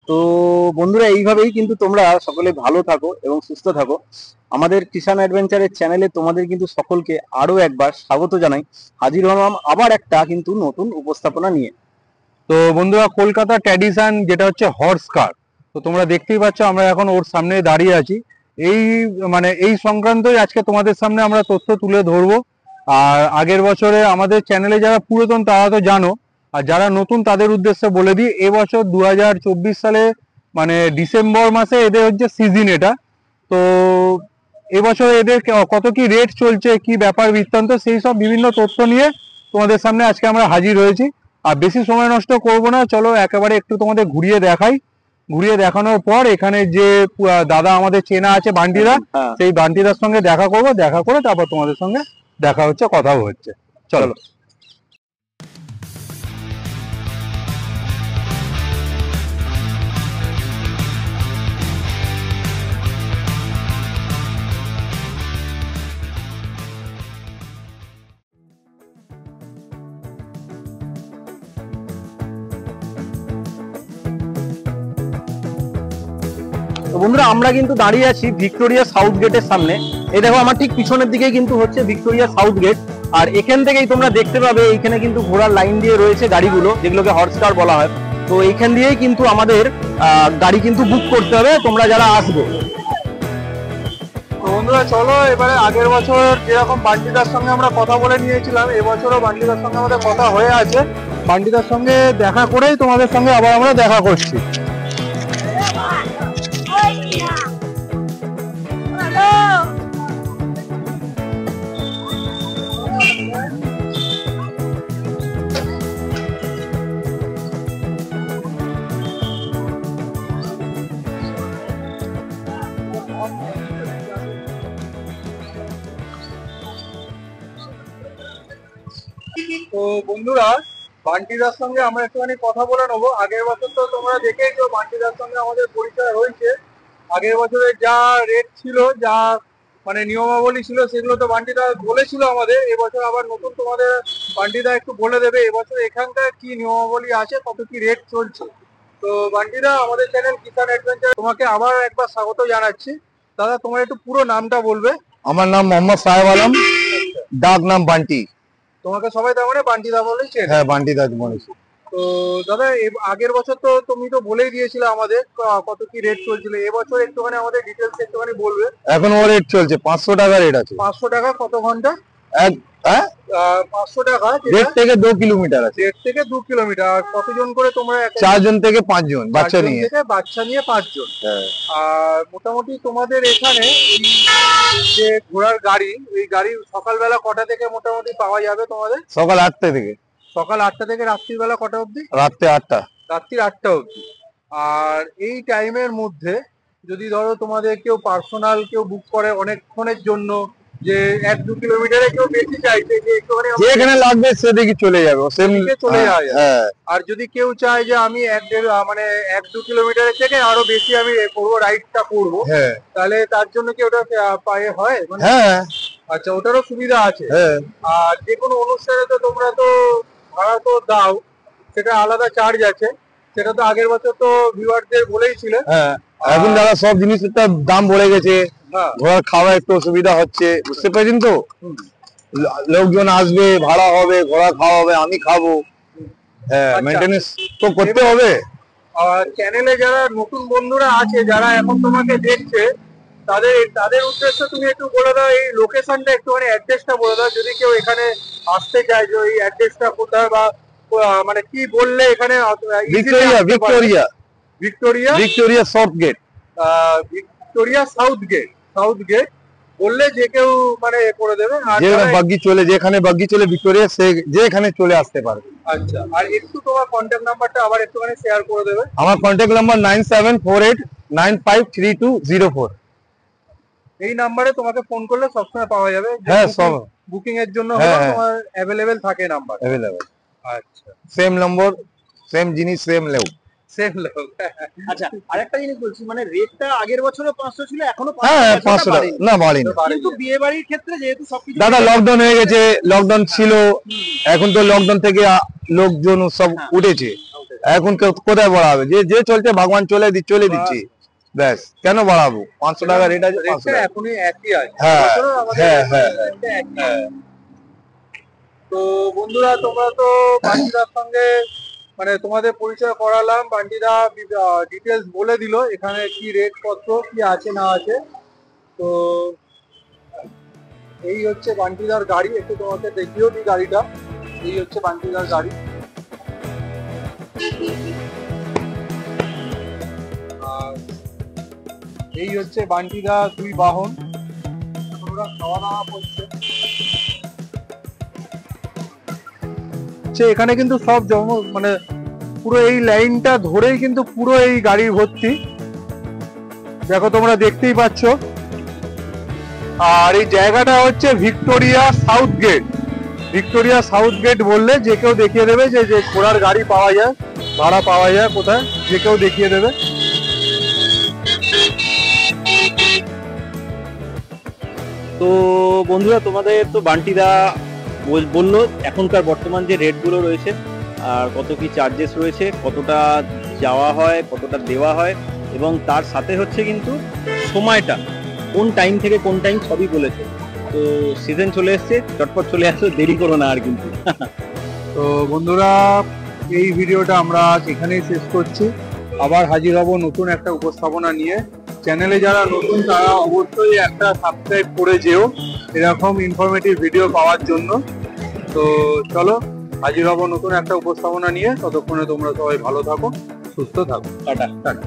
তো বন্ধুরা, এইভাবেই কিন্তু তোমরা সকলে ভালো থাকো এবং সুস্থ থাকো। আমাদের কিষান অ্যাডভেঞ্চারের চ্যানেলে তোমাদের কিন্তু সকলকে আরো একবার স্বাগত জানাই। হাজির হলাম আবার একটা কিন্তু নতুন উপস্থাপনা নিয়ে। তো বন্ধুরা, কলকাতা ট্র্যাডিশন যেটা হচ্ছে হর্স কার, তো তোমরা দেখতেই পাচ্ছ আমরা এখন ওর সামনে দাঁড়িয়ে আছি। এই সংক্রান্তই আজকে তোমাদের সামনে আমরা তথ্য তুলে ধরবো। আর আগের বছরে আমাদের চ্যানেলে যারা পুরাতন তারা তো জানো, আর যারা নতুন তাদের উদ্দেশ্যে বলে দিই, এবছর 2024 সালে ডিসেম্বর মাসে এদের হচ্ছে সিজন এটা। তো এবছর এদের কত কি রেট চলছে, কি ব্যাপার বৃত্তান্ত, সেই সব বিভিন্ন তথ্য নিয়ে তোমাদের সামনে আজকে আমরা হাজির হয়েছি। আর বেশি সময় নষ্ট করব না, চলো একেবারে একটু তোমাদের ঘুরিয়ে দেখাই। ঘুরিয়ে দেখানোর পর এখানে যে দাদা আমাদের চেনা আছে বান্টিদা, সেই বান্টিদার সঙ্গে দেখা করব, দেখা করে তারপর তোমাদের সঙ্গে দেখা হচ্ছে, কথাও হচ্ছে। চলো। বন্ধুরা, আমরা কিন্তু দাঁড়িয়ে আছি ভিক্টোরিয়া সাউথ গেটের সামনে। এই দেখো, আমার ঠিক পিছনের দিকে কিন্তু হচ্ছে ভিক্টোরিয়া সাউথ গেট। আর এখান থেকেই তোমরা দেখতে পাবে এইখানে কিন্তু ঘোড়ার লাইন দিয়ে রয়েছে গাড়িগুলো, যেগুলোকে হর্স কার বলা হয়। তো এইখান দিয়েই কিন্তু আমাদের গাড়ি কিন্তু বুক করতে হবে তোমরা যারা আসবে। তো বন্ধুরা, চলো এবারে আগের বছর যেরকম বান্টিদার সঙ্গে আমরা কথা বলে নিয়েছিলাম, এবছরও বান্টিদার সঙ্গে আমাদের কথা হয়ে আছে। বান্টিদার সঙ্গে দেখা করেই তোমাদের সঙ্গে আবার আমরা দেখা করছি। তো বন্ধুরা, বান্টিদার সঙ্গে আমরা একটুখানি কথা বলে নেবো। আগের বছর তো তোমরা দেখেইছো বান্টিদার সঙ্গে আমাদের পরিচয় হয়েছে। আগের বছরে যা রেট ছিল, যা নিয়মাবলী ছিল, সেগুলো তো বান্টিদা বলেছিল আমাদের। এবছর আবার নতুন তোমাদের বান্টিদা একটু বলে দেবে এবছর এখানকার কি নিয়মাবলী আছে, কত কি রেট চলছে। তো বান্টিদা, আমাদের চ্যানেল কিষান অ্যাডভেঞ্চার তোমাকে আবার একবার স্বাগত জানাচ্ছি। দাদা, তোমার একটু পুরো নামটা বলবে? আমার নাম মোহাম্মদ সাহেব আলম, ডাক নাম বান্টি। তোমাকে সবাই তার বান্টিদা বলেছে? হ্যাঁ, বান্টিদা বলেছে। তো দাদা, আগের বছর তো তুমি তো বলেই দিয়েছিলে আমাদের কত কি রেট চলছিল। এবছর একটুখানি আমাদের ডিটেলস একটুখানি বলবে? এখন ও রেট চলছে 500 টাকা রেট আছে। 500 টাকা কত ঘন্টা? 500 টাকা 1.5 থেকে 2 কিলোমিটার আছে। 1.5 থেকে 2 কিলোমিটার। আর কতজন করে তোমরা? 4 জন থেকে 5 জন, বাচ্চা নিয়ে। বাচ্চা নিয়ে 5 জন। আর মোটামুটি তোমাদের এখানে এই যে ঘোড়ার গাড়ি, এই গাড়ি সকালবেলা কটা থেকে মোটামুটি পাওয়া যাবে তোমাদের? সকাল 8টা থেকে। সকাল 8টা থেকে রাত্রিবেলা কটা অবধি? রাত্রি 8টা। রাত্রি 8টা অবধি। আর এই টাইমের মধ্যে যদি ধরো তোমাদের কেউ পার্সোনাল কেউ বুক করে অনেকক্ষণের জন্য, যে 1-2 কিলোমিটারে কেউ বেশি চাইছে, যে একটুখানি যেখানে লাগবে সেদিকে চলে যাবে, চলে যাবে। আর যদি কেউ চায় যে আমি 1-2 কিলোমিটারের থেকে আরো বেশি আমি করবো, রাইডটা করবো, তাহলে তার জন্য কি ওটা পায়ে হয়? হ্যাঁ। আচ্ছা, ওটারও সুবিধা আছে। আর যে কোনো অনুষ্ঠানে তো তোমরা তো ভাড়া তো দাও, সেটা আলাদা চার্জ আছে। সেটা তো আগের বছর তো ভিউয়ারদের বলেইছিল। হ্যাঁ, এখন দাদা সব জিনিসের দাম বেড়ে গেছে। ঘোড়ার খাওয়া একটু অসুবিধা হচ্ছে, বুঝতে পেরেছেন তো। লোকজন আসবে, ভাড়া হবে, ঘোড়া খাওয়া হবে, আমি খাবো। হ্যাঁ, মেইনটেনেন্স তো করতে হবে। আর চ্যানেলে যারা নতুন বন্ধুরা আছে, যারা এখন তোমাকে দেখছে, তাদের উদ্দেশ্যে তুমি একটু বলে দাও, এই লোকেশনটা একটুখানি অ্যাড্রেসটা বলে দাও। যদি কেউ এখানে আসতে চায়, যে এই অ্যাড্রেসটা কোথায়, বা কি বললে এখানে? Victoria south gate. Victoria south gate বললে যে কেউ করে দেবে। যেখানে বাগ্গি চলে ভিক্টোরিয়া, যেখানে চলে আসতে পারবে। আচ্ছা, আর একটু তোমার কন্ট্যাক্ট নাম্বারটা আবার একটুখানি শেয়ার করে দেবে? আমার কন্ট্যাক্ট নাম্বার 9748953204। এই নাম্বারে তোমাকে ফোন করলে সবসময় পাওয়া যাবে। হ্যাঁ, সব বুকিং এর জন্য তোমার অ্যাভেলেবেল থাকে নাম্বার? অ্যাভেলেবেল। আচ্ছা, সেম নম্বর, সেম জিনিস, সেম লোক। আচ্ছা, আরেকটা জিনিস বলছি, রেটটা আগের বছরও 500 ছিল, এখনো 500 না, বাড়েনি। কিন্তু বিয়ে বাড়ির ক্ষেত্রে যেহেতু সবকিছু দাদা লকডাউন হয়ে গেছে, লকডাউন ছিল, এখন তো লকডাউন থেকে লোকজন সব উঠেছে। এখন কোথায় বাড়াবে? যে যে চলছে ভগবান চলে দিচ্ছি, ব্যাস। কেন বাড়াবো? 500 টাকা রেট আছে, 500 টাকা। এখনই একই আছে। হ্যাঁ বছরের আমাদের হ্যাঁ হ্যাঁ হ্যাঁ। তো বন্ধুরা, তোমরা তো বান্টিদার সঙ্গে মানে তোমাদের পরিচয় করালাম, বান্টিদা ডিটেলস বলে দিল এখানে কি রেট পত্র কি আছে না আছে। তো এই হচ্ছে বান্টিদার গাড়ি, একটু তোমাকে দেখিও নি গাড়িটা। এই হচ্ছে বান্টিদার গাড়ি। আর এই হচ্ছে বান্টিদা 2 বাহন। ওরা খাওয়া দাওয়া করছে। এখানে কিন্তু সব মানে পুরো এই লাইনটা ধরেই কিন্তু পুরো এই গাড়ির ভর্তি, দেখো তোমরা দেখতেই পাচ্ছ। আর এই জায়গাটা হচ্ছে Victoria south gate. Victoria south gate বললে যে কেউ দেখিয়ে দেবে যে যে ঘোড়ার গাড়ি পাওয়া যায়, ভাড়া পাওয়া যায় কোথায়, যে কেউ দেখিয়ে দেবে। তো বন্ধুরা, তোমাদের তো বান্টিদা বললো এখনকার বর্তমান যে রেটগুলো রয়েছে আর কত কি চার্জেস রয়েছে, কতটা যাওয়া হয়, কতটা দেওয়া হয়, এবং তার সাথে হচ্ছে কিন্তু সময়টা কোন টাইম থেকে কোন টাইম সবই বলেছে। তো সিজন চলে এসছে, চটপট চলে আসো, দেরি করো না আর কিন্তু। তো বন্ধুরা, এই ভিডিওটা আমরা আজ এখানেই শেষ করছি। আবার হাজির হব নতুন একটা উপস্থাপনা নিয়ে। চ্যানেলে যারা নতুন তারা অবশ্যই একটা সাবস্ক্রাইব করে যেও এরকম ইনফরমেটিভ ভিডিও পাওয়ার জন্য। তো চলো, হাজির হব নতুন একটা উপস্থাপনা নিয়ে। ততক্ষণে তোমরা সবাই ভালো থাকো, সুস্থ থাকো। টাটা। টাটা।